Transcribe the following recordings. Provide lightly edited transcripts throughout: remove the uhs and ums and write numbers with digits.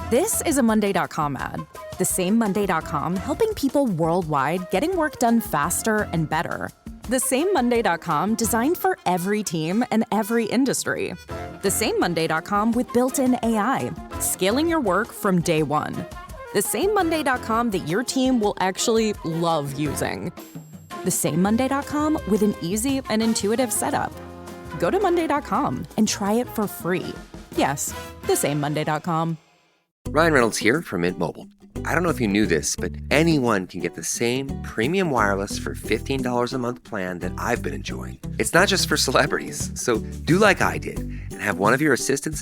This is a Monday.com ad. The same Monday.com helping people worldwide getting work done faster and better. The same Monday.com designed for every team and every industry. The same Monday.com with built-in AI, scaling your work from day one. The same Monday.com that your team will actually love using. The same Monday.com with an easy and intuitive setup. Go to Monday.com and try it for free. Yes, the same Monday.com. Ryan Reynolds here from Mint Mobile. I don't know if you knew this, but anyone can get the same premium wireless for $15 a month plan that I've been enjoying. It's not just for celebrities. So do like I did and have one of your assistants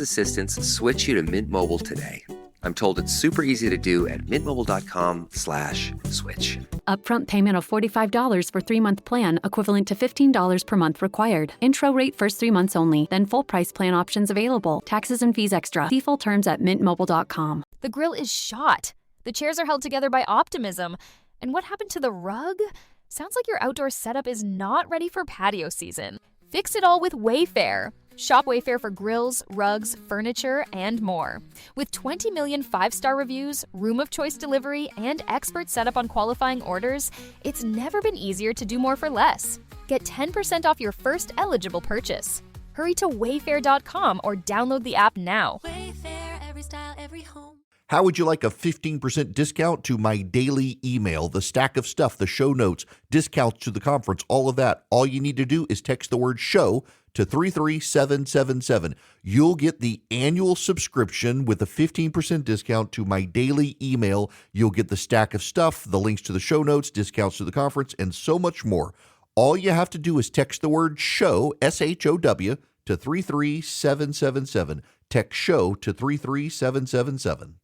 switch you to Mint Mobile today. I'm told it's super easy to do at mintmobile.com/switch. Upfront payment of $45 for 3-month plan, equivalent to $15 per month required. Intro rate first 3 months only, then full price plan options available. Taxes and fees extra. See full terms at mintmobile.com. The grill is shot. The chairs are held together by Optimism. And what happened to the rug? Sounds like your outdoor setup is not ready for patio season. Fix it all with Wayfair. Shop Wayfair for grills, rugs, furniture, and more. With 20 million 5-star reviews, room of choice delivery, and expert setup on qualifying orders, it's never been easier to do more for less. Get 10% off your first eligible purchase. Hurry to wayfair.com or download the app now. Wayfair, every style, every home. How would you like a 15% discount to my daily email, the stack of stuff, the show notes, discounts to the conference, all of that? All you need to do is text the word show to 33777. You'll get the annual subscription with a 15% discount to my daily email. You'll get the stack of stuff, the links to the show notes, discounts to the conference, and so much more. All you have to do is text the word show, SHOW, to 33777. Text show to 33777.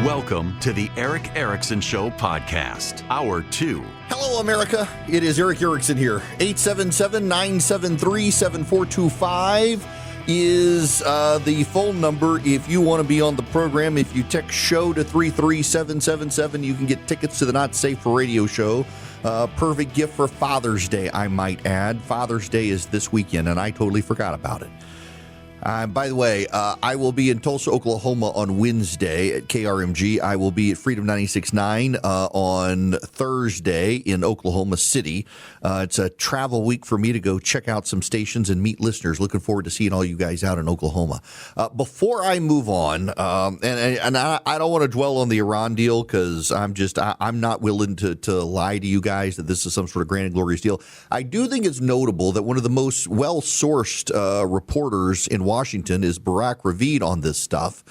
Welcome to the Eric Erickson Show podcast, Hour 2. Hello, America. It is Eric Erickson here. 877-973-7425 is the phone number if you want to be on the program. If you text show to 33777, you can get tickets to the Not Safe for Radio show. Perfect gift for Father's Day, I might add. Father's Day is this weekend, and I totally forgot about it. By the way, I will be in Tulsa, Oklahoma on Wednesday at KRMG. I will be at Freedom 96.9 on Thursday in Oklahoma City. It's a travel week for me to go check out some stations and meet listeners. Looking forward to seeing all you guys out in Oklahoma. Before I move on, and I don't want to dwell on the Iran deal because I'm not willing to lie to you guys that this is some sort of grand and glorious deal. I do think it's notable that one of the most well-sourced reporters in Washington is Barack Ravid on this stuff.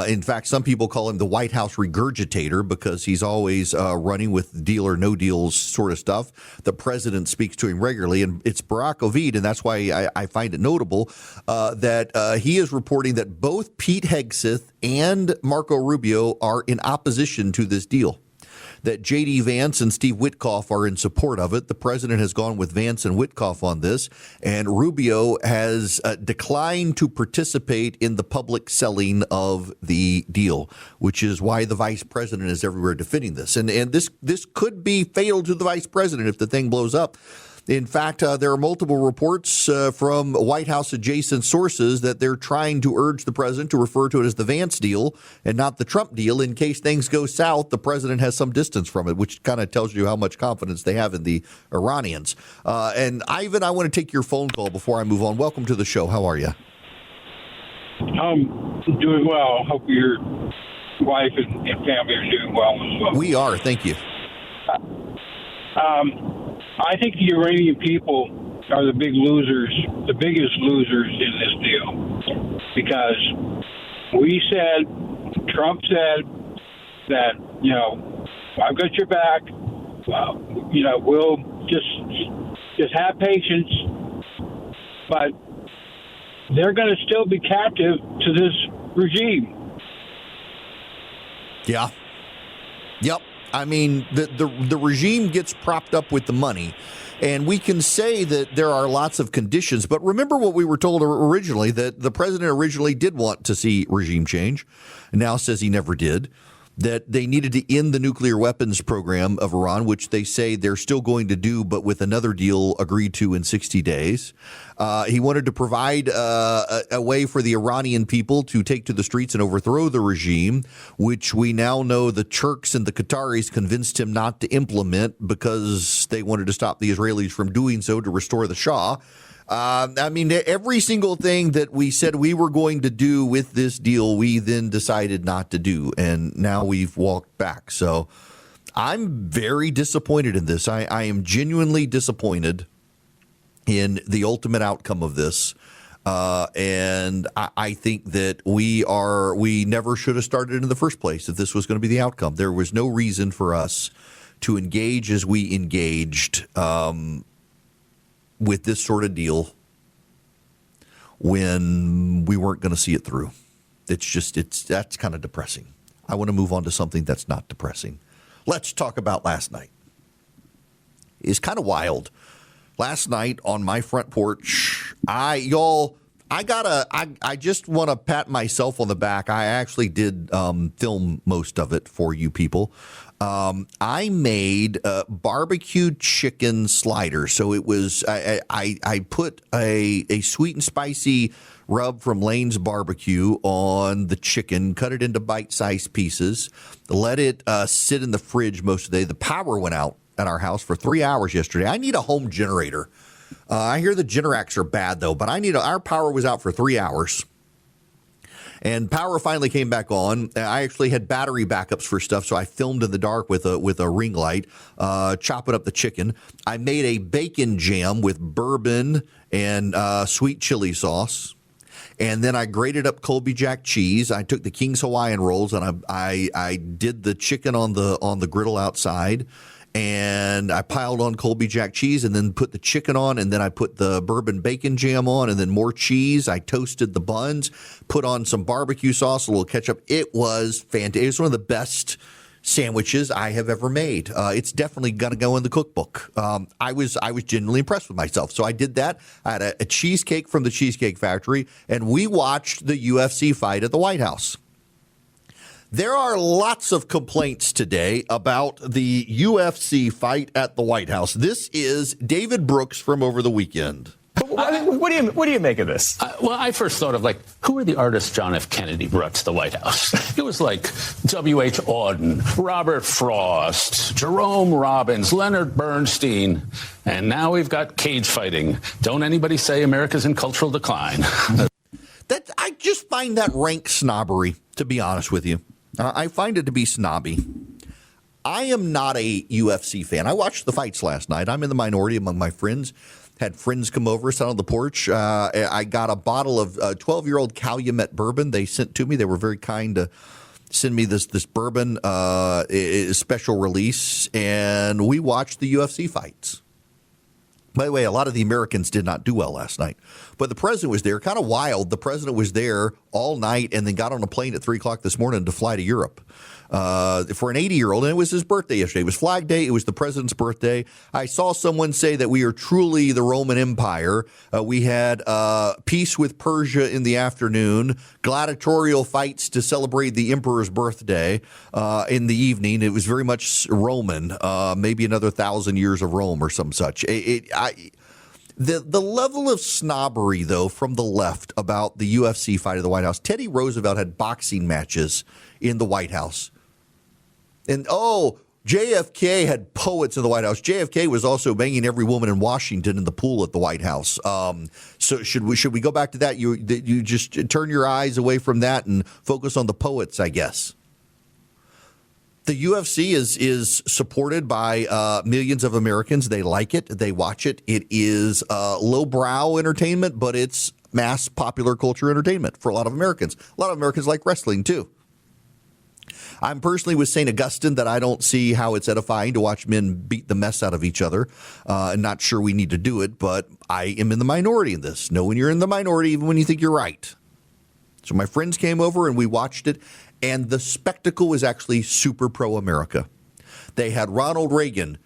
In fact, some people call him the White House regurgitator because he's always running with deal or no deals sort of stuff. The president speaks to him regularly, and it's Barack Ravid, and that's why I find it notable that he is reporting that both Pete Hegseth and Marco Rubio are in opposition to this deal. That J.D. Vance and Steve Witkoff are in support of it. The president has gone with Vance and Witkoff on this, and Rubio has declined to participate in the public selling of the deal, which is why the vice president is everywhere defending this. And this could be fatal to the vice president if the thing blows up. In fact, there are multiple reports from White House adjacent sources that they're trying to urge the president to refer to it as the Vance deal and not the Trump deal. In case things go south, the president has some distance from it, which kind of tells you how much confidence they have in the Iranians. And Ivan, I want to take your phone call before I move on. Welcome to the show. How are you? I'm doing well. Hope your wife and family are doing well as well. We are. Thank you. I think the Iranian people are the biggest losers in this deal, because Trump said that, I've got your back. We'll just have patience, but they're going to still be captive to this regime. Yeah. Yep. I mean, the regime gets propped up with the money, and we can say that there are lots of conditions. But remember what we were told originally, that the president originally did want to see regime change, and now says he never did. that they needed to end the nuclear weapons program of Iran, which they say they're still going to do, but with another deal agreed to in 60 days. He wanted to provide a way for the Iranian people to take to the streets and overthrow the regime, which we now know the Turks and the Qataris convinced him not to implement because they wanted to stop the Israelis from doing so to restore the Shah. I mean, every single thing that we said we were going to do with this deal, we then decided not to do. And now we've walked back. So I'm very disappointed in this. I am genuinely disappointed in the ultimate outcome of this. And I think that we never should have started in the first place if this was going to be the outcome. There was no reason for us to engage as we engaged with this sort of deal when we weren't going to see it through. That's kind of depressing. I want to move on to something that's not depressing. Let's talk about last night. It's kind of wild. Last night on my front porch, I just want to pat myself on the back. I actually did film most of it for you people. I made barbecued chicken sliders. So it was I put a sweet and spicy rub from Lane's Barbecue on the chicken, cut it into bite-sized pieces, let it sit in the fridge most of the day. The power went out at our house for 3 hours yesterday. I need a home generator. I hear the Generacs are bad, though, but our power was out for 3 hours. And power finally came back on. I actually had battery backups for stuff, so I filmed in the dark with a ring light, chopping up the chicken. I made a bacon jam with bourbon and sweet chili sauce. And then I grated up Colby Jack cheese. I took the King's Hawaiian rolls and I did the chicken on the griddle outside. And I piled on Colby Jack cheese and then put the chicken on, and then I put the bourbon bacon jam on, and then more cheese. I toasted the buns, put on some barbecue sauce, a little ketchup. It was fantastic. It was one of the best sandwiches I have ever made. It's definitely going to go in the cookbook. I was genuinely impressed with myself. So I did that. I had a cheesecake from the Cheesecake Factory, and we watched the UFC fight at the White House. There are lots of complaints today about the UFC fight at the White House. This is David Brooks from over the weekend. What do you make of this? Well, I first thought of, who are the artists John F. Kennedy brought to the White House? It was like W.H. Auden, Robert Frost, Jerome Robbins, Leonard Bernstein, and now we've got cage fighting. Don't anybody say America's in cultural decline. I just find that rank snobbery, to be honest with you. I find it to be snobby. I am not a UFC fan. I watched the fights last night. I'm in the minority among my friends. Had friends come over, sat on the porch. I got a bottle of 12-year-old Calumet bourbon they sent to me. They were very kind to send me this bourbon special release, and we watched the UFC fights. By the way, a lot of the Americans did not do well last night. But the president was there, kind of wild. The president was there all night and then got on a plane at 3 o'clock this morning to fly to Europe for an 80-year-old. And it was his birthday yesterday. It was Flag Day. It was the president's birthday. I saw someone say that we are truly the Roman Empire. We had peace with Persia in the afternoon, gladiatorial fights to celebrate the emperor's birthday in the evening. It was very much Roman, maybe another 1,000 years of Rome or some such. The level of snobbery, though, from the left about the UFC fight at the White House. Teddy Roosevelt had boxing matches in the White House. And, JFK had poets in the White House. JFK was also banging every woman in Washington in the pool at the White House. So should we go back to that? You just turn your eyes away from that and focus on the poets, I guess. The UFC is supported by millions of Americans. They like it. They watch it. It is lowbrow entertainment, but it's mass popular culture entertainment for a lot of Americans. A lot of Americans like wrestling, too. I'm personally with St. Augustine that I don't see how it's edifying to watch men beat the mess out of each other. I'm not sure we need to do it, but I am in the minority in this. Know when you're in the minority, even when you think you're right. So my friends came over and we watched it, and the spectacle was actually super pro-America. They had Ronald Reagan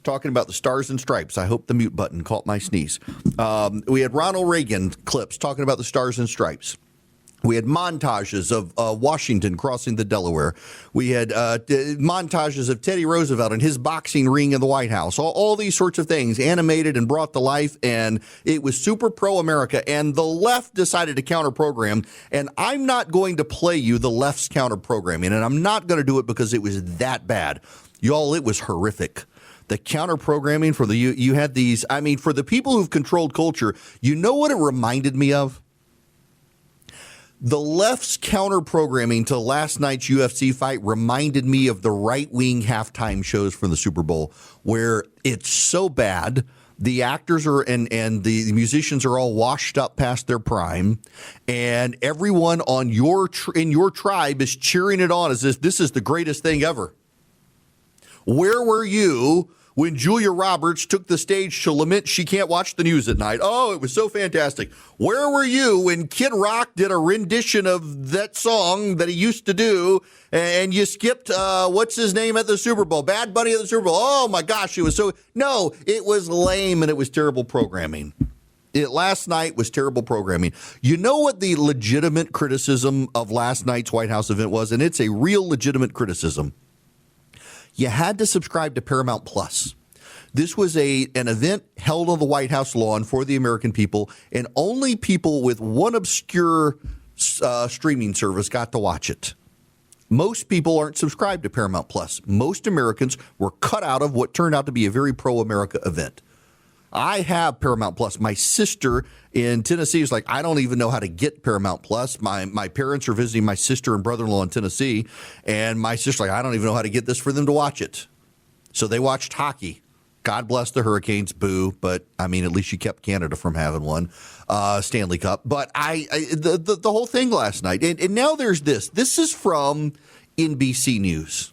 talking about the Stars and Stripes. I hope the mute button caught my sneeze. We had Ronald Reagan clips talking about the Stars and Stripes. We had montages of Washington crossing the Delaware. We had montages of Teddy Roosevelt and his boxing ring in the White House. All these sorts of things animated and brought to life, and it was super pro-America. And the left decided to counter-program, and I'm not going to play you the left's counter-programming, and I'm not going to do it because it was that bad. Y'all, it was horrific. The counter-programming for you had these, I mean, for the people who've controlled culture, you know what it reminded me of? The left's counter-programming to last night's UFC fight reminded me of the right-wing halftime shows from the Super Bowl, where it's so bad, the actors are and the musicians are all washed up past their prime, and everyone on in your tribe is cheering it on as if this is the greatest thing ever. Where were you when Julia Roberts took the stage to lament she can't watch the news at night? Oh, it was so fantastic. Where were you when Kid Rock did a rendition of that song that he used to do, and you skipped, what's his name at the Super Bowl? Bad Bunny at the Super Bowl. Oh, my gosh, it was so... No, it was lame, and it was terrible programming. Last night was terrible programming. You know what the legitimate criticism of last night's White House event was? And it's a real legitimate criticism. You had to subscribe to Paramount Plus. This was an event held on the White House lawn for the American people, and only people with one obscure streaming service got to watch it. Most people aren't subscribed to Paramount Plus. Most Americans were cut out of what turned out to be a very pro-America event. I have Paramount Plus. My sister in Tennessee is like, I don't even know how to get Paramount Plus. My parents are visiting my sister and brother-in-law in Tennessee, and my sister's like, I don't even know how to get this for them to watch it. So they watched hockey. God bless the Hurricanes, boo. But, I mean, at least you kept Canada from having one, Stanley Cup. But the whole thing last night, and now there's this. This is from NBC News.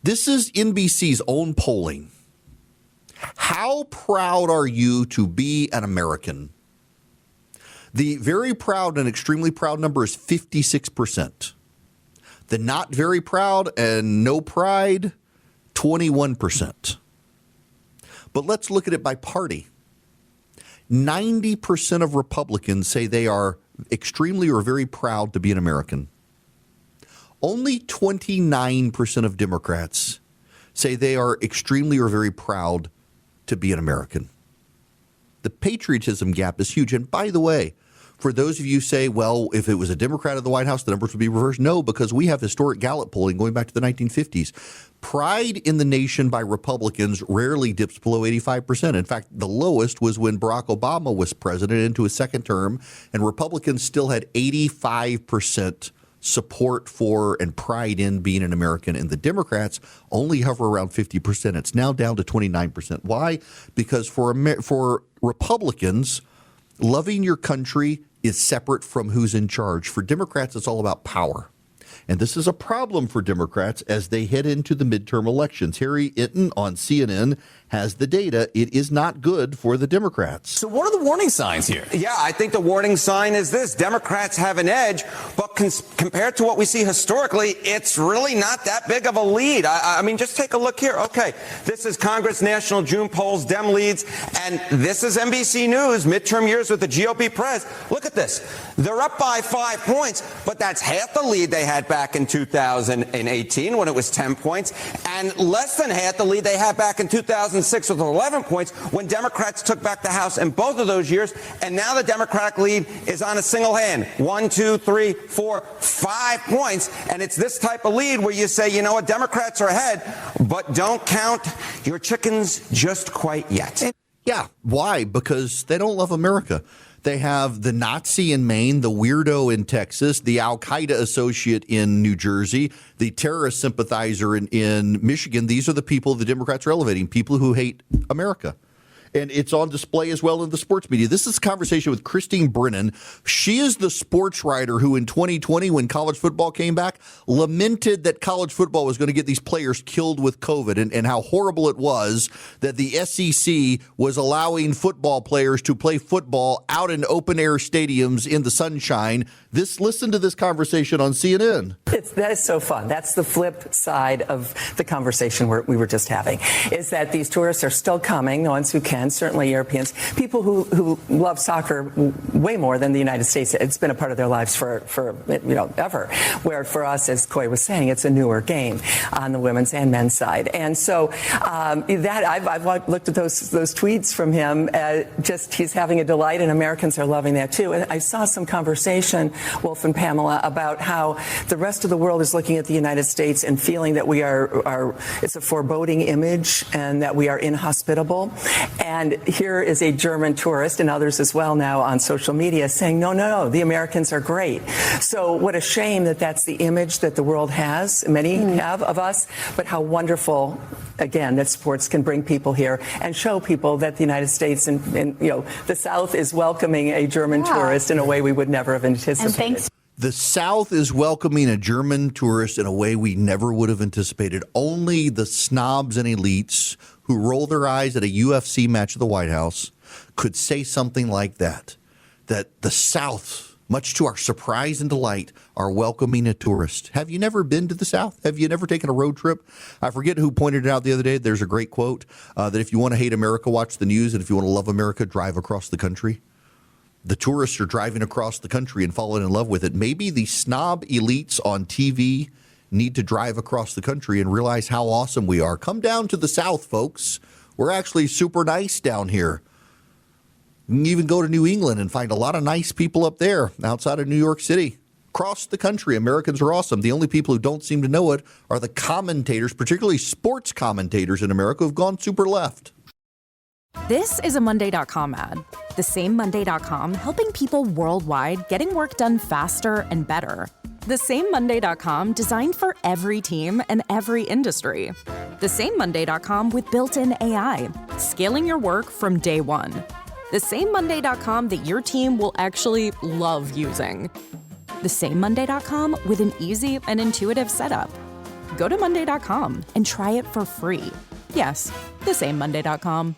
This is NBC's own polling. How proud are you to be an American? The very proud and extremely proud number is 56%. The not very proud and no pride, 21%. But let's look at it by party. 90% of Republicans say they are extremely or very proud to be an American. Only 29% of Democrats say they are extremely or very proud to be an American. The patriotism gap is huge. And by the way, for those of you who say, well, if it was a Democrat at the White House, the numbers would be reversed. No, because we have historic Gallup polling going back to the 1950s. Pride in the nation by Republicans rarely dips below 85%. In fact, the lowest was when Barack Obama was president into his second term, and Republicans still had 85% support for and pride in being an American, and the Democrats only hover around 50%. It's now down to 29%. Why? Because for Republicans, loving your country is separate from who's in charge. For Democrats, it's all about power. And this is a problem for Democrats as they head into the midterm elections. Harry Itten on CNN has the data. It is not good for the Democrats. So what are the warning signs here? Yeah, I think the warning sign is this. Democrats have an edge, but compared to what we see historically, it's really not that big of a lead. I mean, just take a look here. Okay, this is Congress National June polls, Dem leads, and this is NBC News, midterm years with the GOP press. Look at this. They're up by 5 points, but that's half the lead they had back in 2018 when it was 10 points, and less than half the lead they had back in 2006 with 11 points when Democrats took back the House in both of those years. And now the Democratic lead is on a single hand. 1, 2, 3, 4, 5 points. And it's this type of lead where you say, you know what, Democrats are ahead, but don't count your chickens just quite yet. Yeah. Why? Because they don't love America. They have the Nazi in Maine, the weirdo in Texas, the al-Qaeda associate in New Jersey, the terrorist sympathizer in Michigan. These are the people the Democrats are elevating, people who hate America. And it's on display as well in the sports media. This is a conversation with Christine Brennan. She is the sports writer who in 2020, when college football came back, lamented that college football was going to get these players killed with COVID and how horrible it was that the SEC was allowing football players to play football out in open-air stadiums in the sunshine. Listen to this conversation on CNN. That is so fun. That's the flip side of the conversation we were just having, is that these tourists are still coming, the ones who can. can, certainly Europeans, people who love soccer way more than the United States. It's been a part of their lives for ever. Where for us, as Coy was saying, it's a newer game on the women's and men's side. And so that I've looked at those tweets from him. Just he's having a delight, and Americans are loving that too. And I saw some conversation, Wolf and Pamela, about how the rest of the world is looking at the United States and feeling that we are it's a foreboding image and that we are inhospitable. And here is a German tourist and others as well now on social media saying, no, the Americans are great. So what a shame that that's the image that the world has, many have of us, but how wonderful, again, that sports can bring people here and show people that the United States and the South is welcoming a German tourist in a way we would never have anticipated. The South is welcoming a German tourist in a way we never would have anticipated. Only the snobs and elites who roll their eyes at a UFC match at the White House could say something like that the South, much to our surprise and delight, are welcoming a tourist. Have you never been to the South? Have you never taken a road trip? I forget who pointed it out the other day. There's a great quote that if you want to hate America, watch the news, and if you want to love America, drive across the country. The tourists are driving across the country and falling in love with it. Maybe the snob elites on TV need to drive across the country and realize how awesome we are. Come down to the South, folks. We're actually super nice down here. You can even go to New England and find a lot of nice people up there outside of New York City. Across the country, Americans are awesome. The only people who don't seem to know it are the commentators, particularly sports commentators in America, who've gone super left. This is a Monday.com ad. The same Monday.com helping people worldwide getting work done faster and better. The same Monday.com designed for every team and every industry. The same Monday.com with built-in AI, scaling your work from day one. The same Monday.com that your team will actually love using. The same Monday.com with an easy and intuitive setup. Go to Monday.com and try it for free. Yes, the same Monday.com.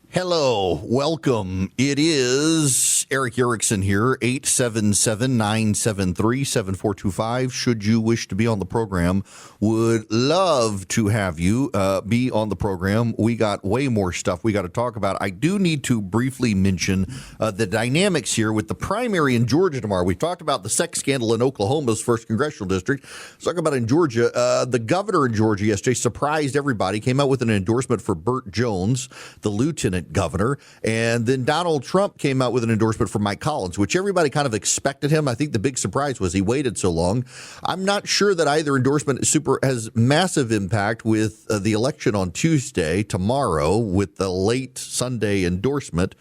Hello, welcome. It is Eric Erickson here, 877-973-7425. Should you wish to be on the program, would love to have you be on the program. We got way more stuff we got to talk about. I do need to briefly mention the dynamics here with the primary in Georgia tomorrow. We talked about the sex scandal in Oklahoma's 1st Congressional District. Let's talk about in Georgia. The governor in Georgia yesterday surprised everybody, came out with an endorsement for Burt Jones, the lieutenant governor, and then Donald Trump came out with an endorsement for Mike Collins, which everybody kind of expected him. I think the big surprise was he waited so long. I'm not sure that either endorsement has massive impact with the election on Tuesday, tomorrow, with the late Sunday endorsement.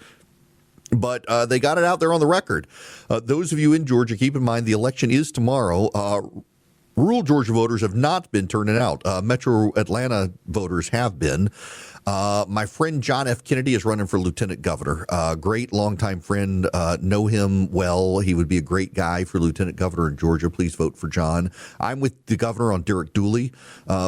But they got it out there on the record. Those of you in Georgia, keep in mind the election is tomorrow. Rural Georgia voters have not been turning out. Metro Atlanta voters have been. My friend John F. Kennedy is running for lieutenant governor. Great longtime friend. Know him well. He would be a great guy for lieutenant governor in Georgia. Please vote for John. I'm with the governor on Derek Dooley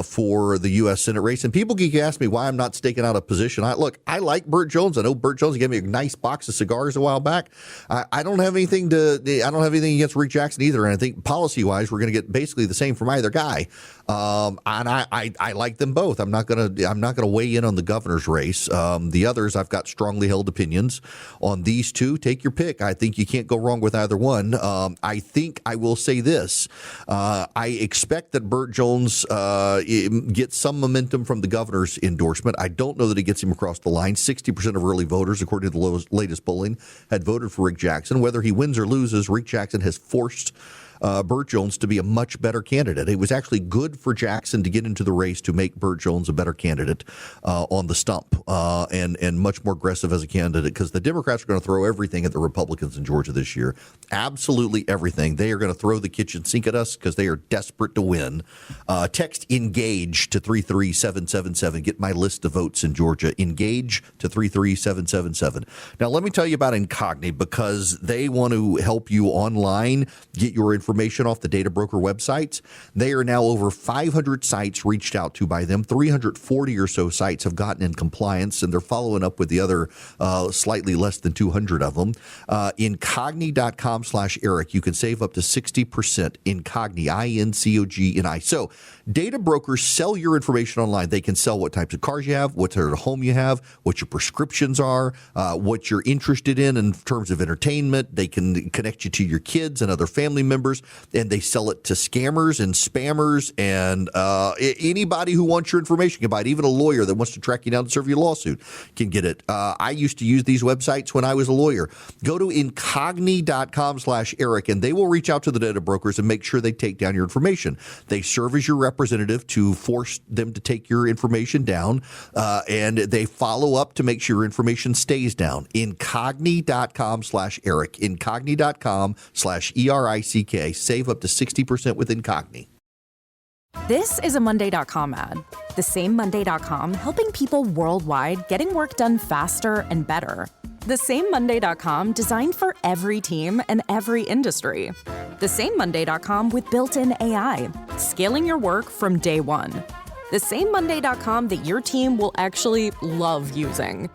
for the U.S. Senate race. And people keep asking me why I'm not staking out a position. I like Burt Jones. I know Burt Jones gave me a nice box of cigars a while back. I don't have anything against Rick Jackson either. And I think policy wise, we're going to get basically the same from either guy. And I like them both. I'm not gonna weigh in on the governor's race. The others, I've got strongly held opinions on these two. Take your pick. I think you can't go wrong with either one. I think I will say this. I expect that Burt Jones gets some momentum from the governor's endorsement. I don't know that it gets him across the line. 60% of early voters, according to the latest polling, had voted for Rick Jackson. Whether he wins or loses, Rick Jackson has forced Burt Jones to be a much better candidate. It was actually good for Jackson to get into the race to make Burt Jones a better candidate on the stump and much more aggressive as a candidate, because the Democrats are going to throw everything at the Republicans in Georgia this year. Absolutely everything. They are going to throw the kitchen sink at us because they are desperate to win. Text ENGAGE to 33777. Get my list of votes in Georgia. ENGAGE to 33777. Now, let me tell you about Incogni, because they want to help you online get your information information off the data broker websites. They are now over 500 sites reached out to by them. 340 or so sites have gotten in compliance, and they're following up with the other slightly less than 200 of them. Incogni.com/Eric. You can save up to 60%. Incogni, INCOGNI. So data brokers sell your information online. They can sell what types of cars you have, what sort of home you have, what your prescriptions are, what you're interested in terms of entertainment. They can connect you to your kids and other family members, and they sell it to scammers and spammers and anybody who wants your information can buy it. Even a lawyer that wants to track you down and serve you a lawsuit can get it. I used to use these websites when I was a lawyer. Go to incogni.com/Eric, and they will reach out to the data brokers and make sure they take down your information. They serve as your representative to force them to take your information down, and they follow up to make sure your information stays down. Incogni.com/Eric. Incogni.com/ERICK. Save up to 60% with Incogni. This is a Monday.com ad. The same Monday.com helping people worldwide getting work done faster and better. The same Monday.com designed for every team and every industry. The same Monday.com with built-in AI, scaling your work from day one. The same Monday.com that your team will actually love using.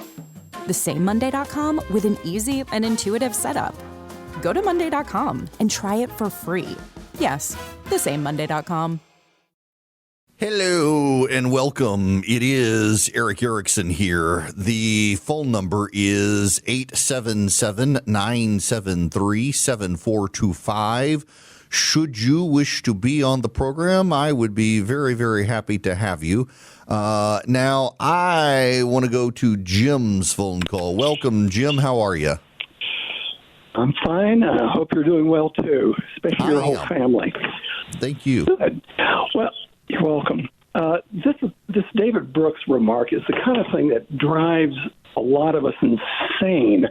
The same Monday.com with an easy and intuitive setup. Go to Monday.com and try it for free. Yes, the same Monday.com. Hello and welcome. It is Eric Erickson here. The phone number is 877-973-7425. Should you wish to be on the program, I would be very, very happy to have you. Now, I want to go to Jim's phone call. Welcome, Jim. How are you? I'm fine. I hope you're doing well, too, especially your whole family. Thank you. Good. Well, you're welcome. This David Brooks remark is the kind of thing that drives a lot of us insane.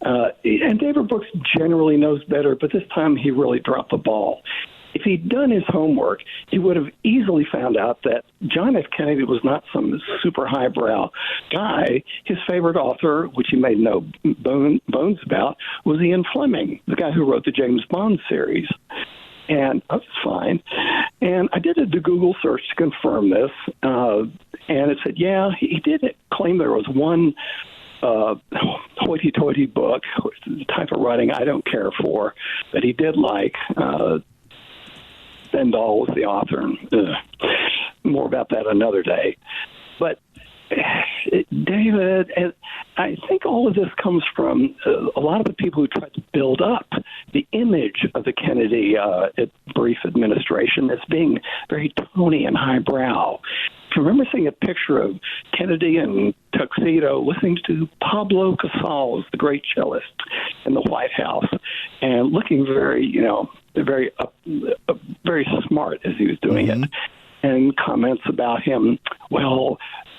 And David Brooks generally knows better, but this time he really dropped the ball. If he'd done his homework, he would have easily found out that John F. Kennedy was not some super highbrow guy. His favorite author, which he made no bones about, was Ian Fleming, the guy who wrote the James Bond series. And that's fine. And I did a Google search to confirm this, and it said, yeah, he did claim there was one hoity-toity book, the type of writing I don't care for, that he did like. Stendhal was the author. More about that another day. But David, I think all of this comes from a lot of the people who tried to build up the image of the Kennedy brief administration as being very Tony and highbrow. I remember seeing a picture of Kennedy in tuxedo listening to Pablo Casals, the great cellist, in the White House, and looking very, very smart as he was doing it. And comments about him, well,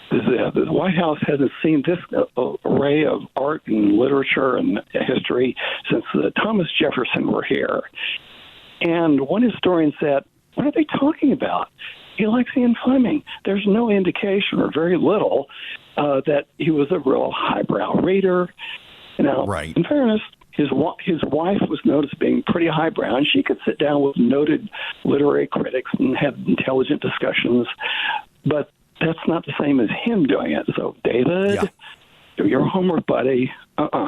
the White House hasn't seen this array of art and literature and history since Thomas Jefferson were here. And one historian said, what are they talking about? He likes Ian Fleming. There's no indication, or very little, that he was a real highbrow reader. Right. In fairness, his wife was noticed as being pretty highbrow, and she could sit down with noted literary critics and have intelligent discussions. But that's not the same as him doing it. So, David, do your homework, buddy.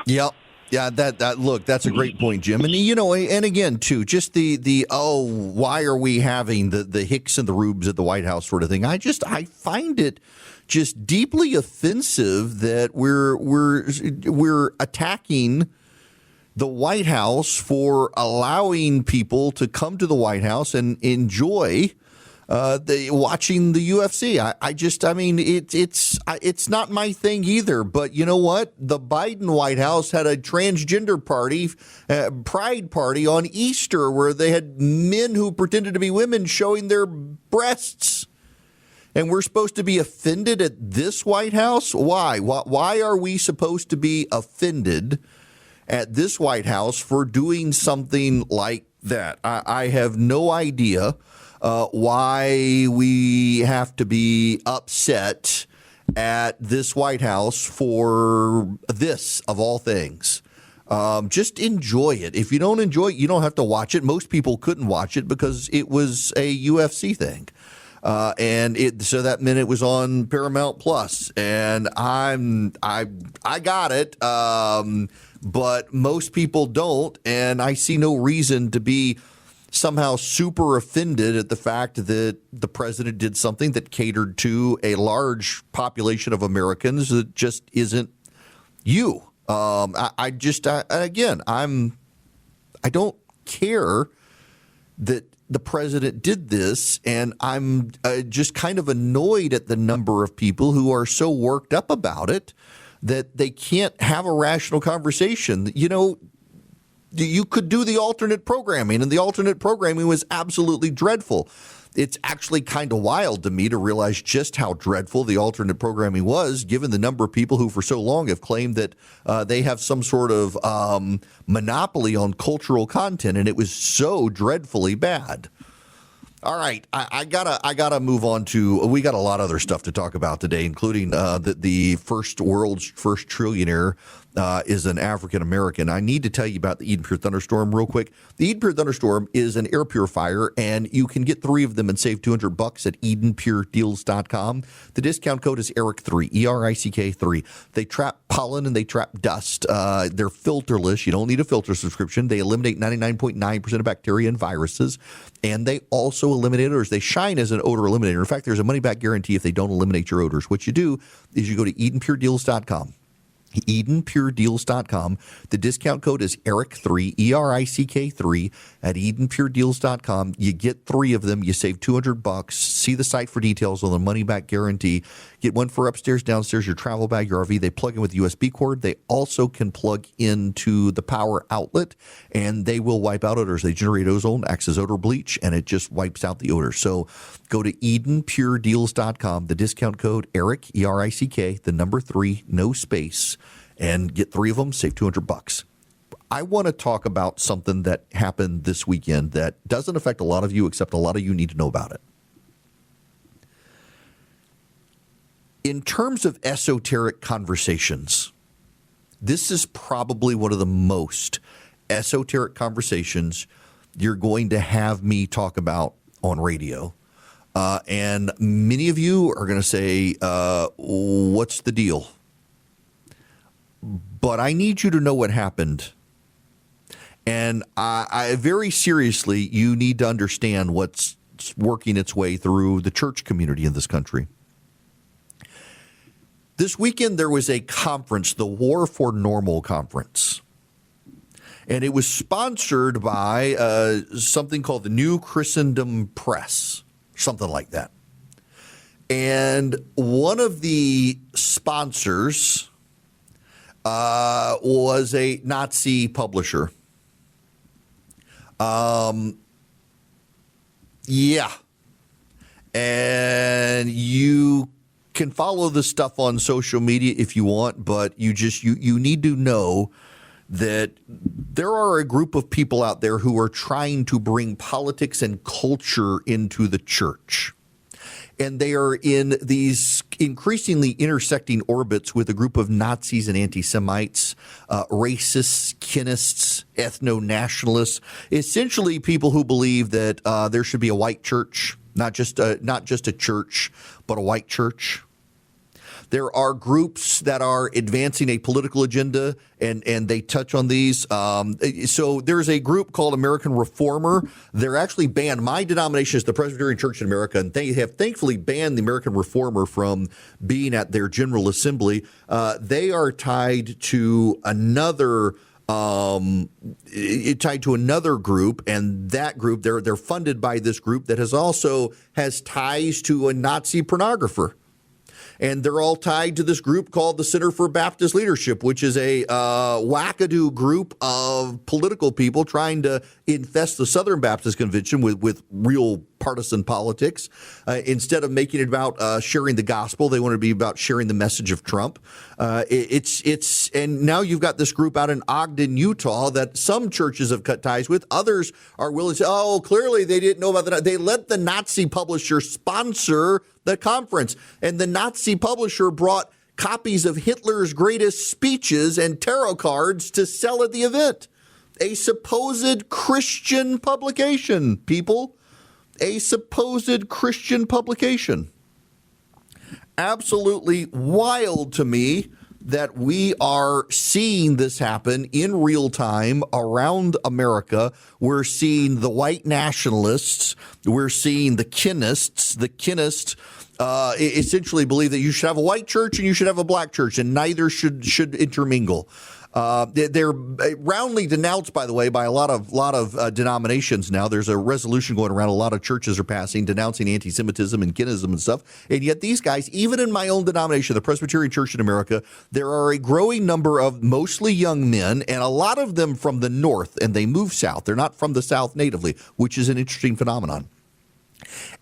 Yep. Yeah, look, that's a great point, Jim. And, and again, too, just the why are we having the Hicks and the Rubes at the White House sort of thing? I find it just deeply offensive that we're attacking the White House for allowing people to come to the White House and enjoy watching the UFC. It's not my thing either. But you know what? The Biden White House had a transgender party, pride party on Easter, where they had men who pretended to be women showing their breasts. And we're supposed to be offended at this White House? Why? Why are we supposed to be offended at this White House for doing something like that? I have no idea why we have to be upset at this White House for this, of all things. Just enjoy it. If you don't enjoy it, you don't have to watch it. Most people couldn't watch it because it was a UFC thing. So that meant it was on Paramount Plus, and I got it, but most people don't, and I see no reason to be somehow super offended at the fact that the president did something that catered to a large population of Americans that just isn't you. I don't care that the president did this, and I'm just kind of annoyed at the number of people who are so worked up about it that they can't have a rational conversation. You know, you could do the alternate programming, and the alternate programming was absolutely dreadful. It's actually kind of wild to me to realize just how dreadful the alternate programming was, given the number of people who for so long have claimed that they have some sort of monopoly on cultural content, and it was so dreadfully bad. All right, I gotta move on to. We got a lot of other stuff to talk about today, including the world's first trillionaire is an African American. I need to tell you about the Eden Pure Thunderstorm real quick. The Eden Pure Thunderstorm is an air purifier, and you can get 3 of them and save $200 at EdenPureDeals.com. The discount code is ERIC3, ERICK3. They trap pollen and they trap dust. They're filterless. You don't need a filter subscription. They eliminate 99.9% of bacteria and viruses, and they also eliminate odors. They shine as an odor eliminator. In fact, there's a money-back guarantee if they don't eliminate your odors. What you do is you go to EdenPureDeals.com. EdenPureDeals.com. The discount code is ERIC3, ERICK3 at EdenPureDeals.com. You get 3 of them. You save $200. See the site for details on the money-back guarantee. Get one for upstairs, downstairs, your travel bag, your RV. They plug in with a USB cord. They also can plug into the power outlet, and they will wipe out odors. They generate ozone, acts as odor bleach, and it just wipes out the odor. So go to EdenPureDeals.com. The discount code ERIC, ERICK, the number 3, no space, and get 3 of them, save $200. I want to talk about something that happened this weekend that doesn't affect a lot of you, except a lot of you need to know about it. In terms of esoteric conversations, this is probably one of the most esoteric conversations you're going to have me talk about on radio. And many of you are going to say, what's the deal? But I need you to know what happened. And I very seriously, you need to understand what's working its way through the church community in this country. This weekend, there was a conference, the War for Normal Conference. And it was sponsored by something called the New Christendom Press, something like that. And one of the sponsors was a Nazi publisher. Yeah. And you can follow this stuff on social media if you want, but you need to know that there are a group of people out there who are trying to bring politics and culture into the church. And they are in these increasingly intersecting orbits with a group of Nazis and anti-Semites, racists, kinists, ethno-nationalists, essentially people who believe that there should be a white church, not just a church, but a white church. There are groups that are advancing a political agenda, and they touch on these. So there's a group called American Reformer. They're actually banned. My denomination is the Presbyterian Church in America, and they have thankfully banned the American Reformer from being at their General Assembly. They are tied to another group, and that group, they're funded by this group that has ties to a Nazi pornographer. And they're all tied to this group called the Center for Baptist Leadership, which is a wackadoo group of political people trying to infest the Southern Baptist Convention with real partisan politics. Instead of making it about sharing the gospel, they want to be about sharing the message of Trump. And now you've got this group out in Ogden, Utah, that some churches have cut ties with. Others are willing to say, oh, clearly they didn't know about that. They let the Nazi publisher sponsor the conference, and the Nazi publisher brought copies of Hitler's greatest speeches and tarot cards to sell at the event. A supposed Christian publication, people. A supposed Christian publication. Absolutely wild to me that we are seeing this happen in real time around America. We're seeing the white nationalists. We're seeing the Kinnists. The Kinnists essentially believe that you should have a white church and you should have a black church, and neither should intermingle. They're roundly denounced, by the way, by a lot of denominations now. There's a resolution going around. A lot of churches are passing denouncing anti-Semitism and Kinnism and stuff. And yet these guys, even in my own denomination, the Presbyterian Church in America, there are a growing number of mostly young men, and a lot of them from the north, and they move south. They're not from the south natively, which is an interesting phenomenon.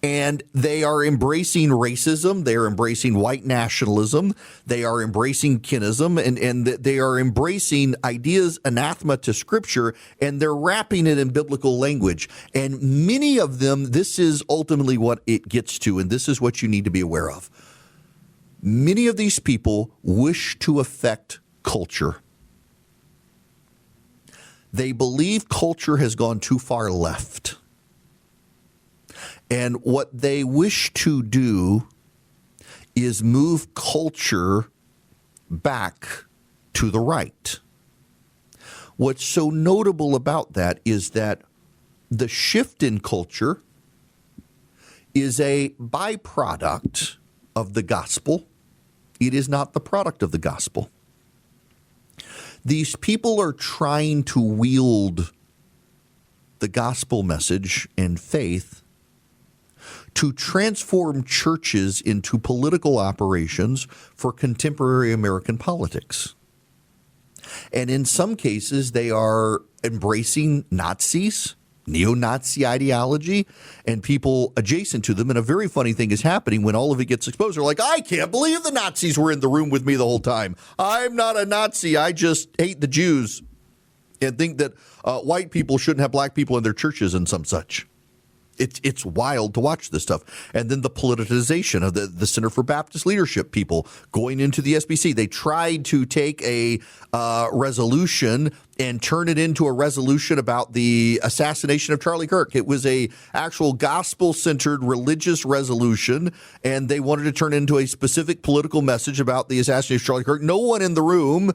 And they are embracing racism. They are embracing white nationalism. They are embracing Kinnism, and they are embracing ideas anathema to Scripture, and they're wrapping it in biblical language. And many of them, this is ultimately what it gets to, and this is what you need to be aware of. Many of these people wish to affect culture. They believe culture has gone too far left. And what they wish to do is move culture back to the right. What's so notable about that is that the shift in culture is a byproduct of the gospel. It is not the product of the gospel. These people are trying to wield the gospel message and faith to transform churches into political operations for contemporary American politics. And in some cases, they are embracing Nazis, neo-Nazi ideology, and people adjacent to them. And a very funny thing is happening when all of it gets exposed. They're like, I can't believe the Nazis were in the room with me the whole time. I'm not a Nazi. I just hate the Jews and think that white people shouldn't have black people in their churches and some such. It's wild to watch this stuff. And then the politicization of the Center for Baptist Leadership people going into the SBC. They tried to take a resolution and turn it into a resolution about the assassination of Charlie Kirk. It was a actual gospel-centered religious resolution, and they wanted to turn it into a specific political message about the assassination of Charlie Kirk. No one in the room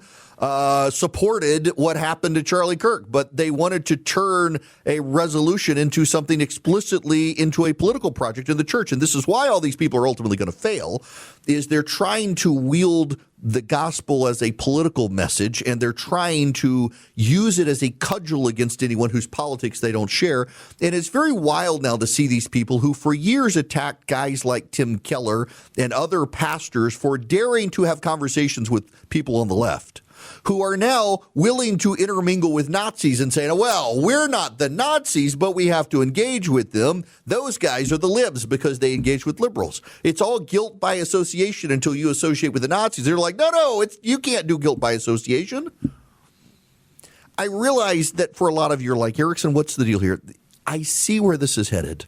supported what happened to Charlie Kirk, but they wanted to turn a resolution into something explicitly into a political project in the church. And this is why all these people are ultimately going to fail, is they're trying to wield the gospel as a political message, and they're trying to use it as a cudgel against anyone whose politics they don't share. And it's very wild now to see these people who for years attacked guys like Tim Keller and other pastors for daring to have conversations with people on the left, who are now willing to intermingle with Nazis and saying, well, we're not the Nazis, but we have to engage with them. Those guys are the libs because they engage with liberals. It's all guilt by association until you associate with the Nazis. They're like, no, you can't do guilt by association. I realize that for a lot of you, you're like, Erickson, what's the deal here? I see where this is headed.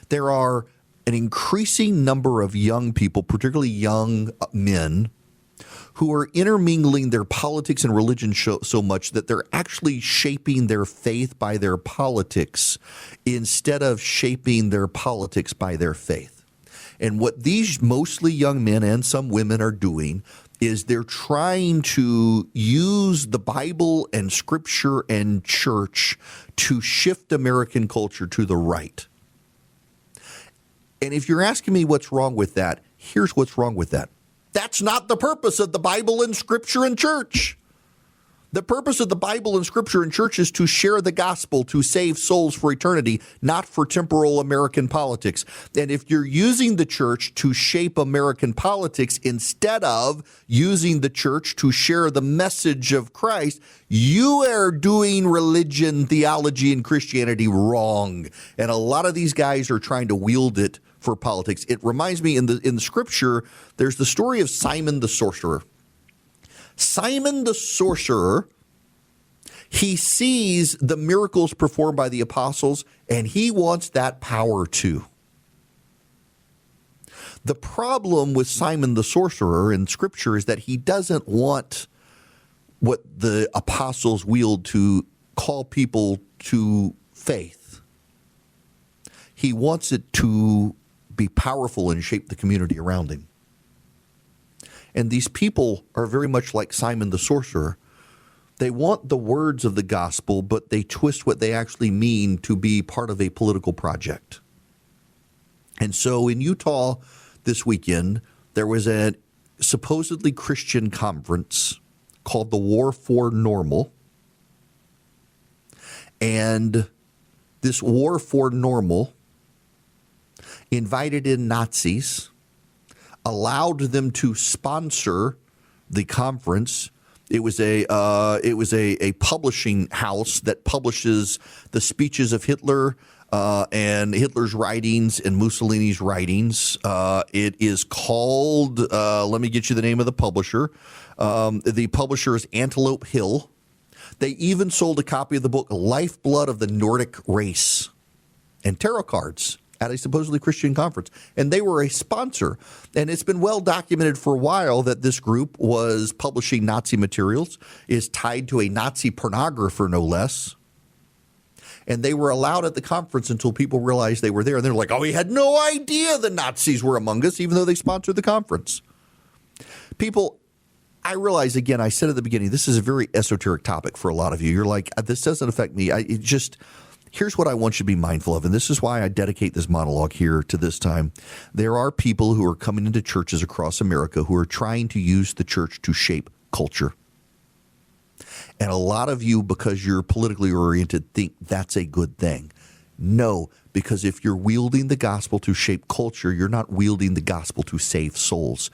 There are an increasing number of young people, particularly young men, who are intermingling their politics and religion so much that they're actually shaping their faith by their politics instead of shaping their politics by their faith. And what these mostly young men and some women are doing is they're trying to use the Bible and Scripture and church to shift American culture to the right. And if you're asking me what's wrong with that, here's what's wrong with that. That's not the purpose of the Bible and Scripture and church. The purpose of the Bible and Scripture and church is to share the gospel, to save souls for eternity, not for temporal American politics. And if you're using the church to shape American politics instead of using the church to share the message of Christ, you are doing religion, theology, and Christianity wrong. And a lot of these guys are trying to wield it for politics. It reminds me in the Scripture, there's the story of Simon the sorcerer. Simon the sorcerer, he sees the miracles performed by the apostles, and he wants that power too. The problem with Simon the sorcerer in Scripture is that he doesn't want what the apostles wield to call people to faith. He wants it to be powerful and shape the community around him. And these people are very much like Simon the sorcerer. They want the words of the gospel, but they twist what they actually mean to be part of a political project. And so in Utah this weekend, there was a supposedly Christian conference called the War for Normal. And this War for Normal invited in Nazis, allowed them to sponsor the conference. It was a publishing house that publishes the speeches of Hitler and Hitler's writings and Mussolini's writings. It is called, let me get you the name of the publisher. The publisher is Antelope Hill. They even sold a copy of the book Lifeblood of the Nordic Race and tarot cards at a supposedly Christian conference. And they were a sponsor. And it's been well documented for a while that this group was publishing Nazi materials, is tied to a Nazi pornographer, no less. And they were allowed at the conference until people realized they were there. And they're like, oh, we had no idea the Nazis were among us, even though they sponsored the conference. People, I realize, again, I said at the beginning, this is a very esoteric topic for a lot of you. You're like, this doesn't affect me. Here's what I want you to be mindful of, and this is why I dedicate this monologue here to this time. There are people who are coming into churches across America who are trying to use the church to shape culture. And a lot of you, because you're politically oriented, think that's a good thing. No, because if you're wielding the gospel to shape culture, you're not wielding the gospel to save souls.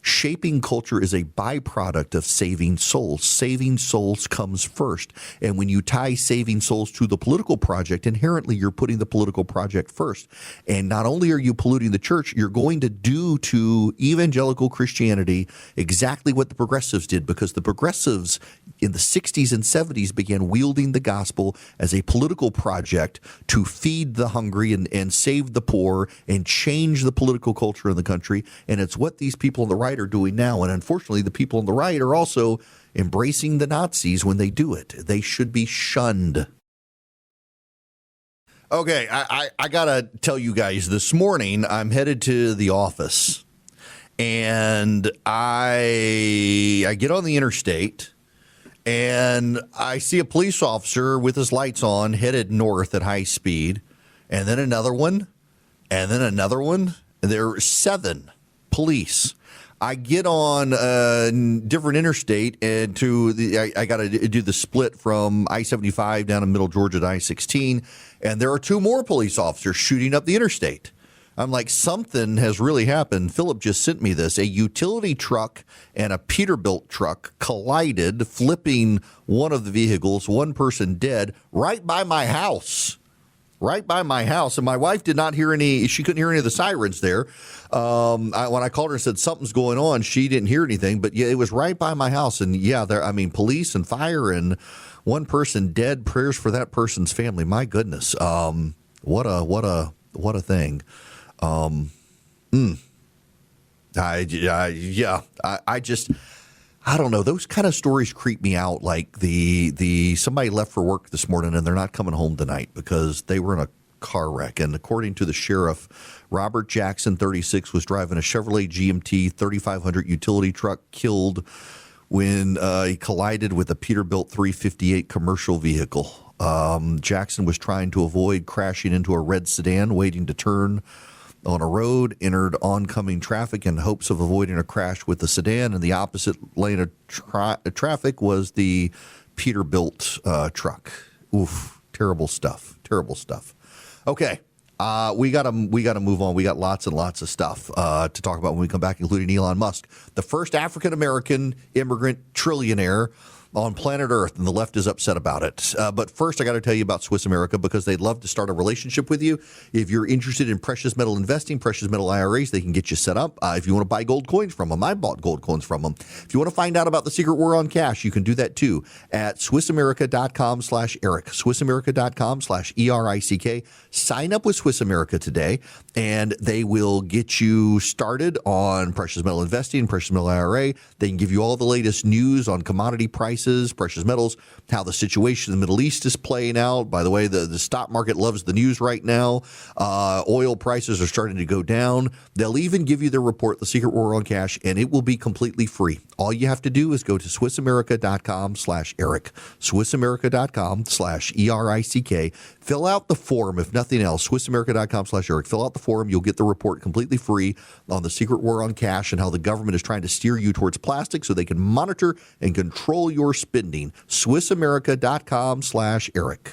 Shaping culture is a byproduct of saving souls. Saving souls comes first. And when you tie saving souls to the political project, inherently you're putting the political project first. And not only are you polluting the church, you're going to do to evangelical Christianity exactly what the progressives did, because the progressives in the 60s and 70s began wielding the gospel as a political project to feed the hungry and save the poor and change the political culture in the country. And it's what these people on the right are doing now. And unfortunately, the people on the right are also embracing the Nazis when they do it. They should be shunned. Okay, I got to tell you guys, this morning I'm headed to the office, and I get on the interstate, and I see a police officer with his lights on headed north at high speed, and then another one, and then another one. And there are 7 police. I get on a different interstate, and I got to do the split from I-75 down in Middle Georgia to I-16, and there are 2 more police officers shooting up the interstate. I'm like, something has really happened. Philip just sent me this. A utility truck and a Peterbilt truck collided, flipping one of the vehicles, 1 person dead, right by my house. Right by my house. And my wife did not hear she couldn't hear any of the sirens there. When I called her and said something's going on, she didn't hear anything. But yeah, it was right by my house. And yeah, police and fire and 1 person dead. Prayers for that person's family. My goodness. What a thing. I don't know. Those kind of stories creep me out. Like the somebody left for work this morning and they're not coming home tonight because they were in a car wreck. And according to the sheriff, Robert Jackson, 36, was driving a Chevrolet GMT 3500 utility truck, killed when he collided with a Peterbilt 358 commercial vehicle. Jackson was trying to avoid crashing into a red sedan waiting to turn on a road, entered oncoming traffic in hopes of avoiding a crash with the sedan, and the opposite lane of traffic was the Peterbilt truck. Oof, terrible stuff. Terrible stuff. Okay, we gotta move on. We got lots and lots of stuff to talk about when we come back, including Elon Musk, the first African American immigrant trillionaire. on planet Earth, and the left is upset about it. But first, I got to tell you about Swiss America because they'd love to start a relationship with you. If you're interested in precious metal investing, precious metal IRAs, they can get you set up. If you want to buy gold coins from them, I bought gold coins from them. If you want to find out about the secret war on cash, you can do that too at SwissAmerica.com/Eric. SwissAmerica.com/ERICK. Sign up with Swiss America today, and they will get you started on precious metal investing, precious metal IRA. They can give you all the latest news on commodity prices, precious metals, how the situation in the Middle East is playing out. By the way, the stock market loves the news right now. Oil prices are starting to go down. They'll even give you the report, The Secret War on Cash, and it will be completely free. All you have to do is go to SwissAmerica.com/Eric, SwissAmerica.com/ERICK. Fill out the form, if nothing else, SwissAmerica.com/Eric. Fill out the form. You'll get the report completely free on the secret war on cash and how the government is trying to steer you towards plastic so they can monitor and control your spending. SwissAmerica.com/Eric.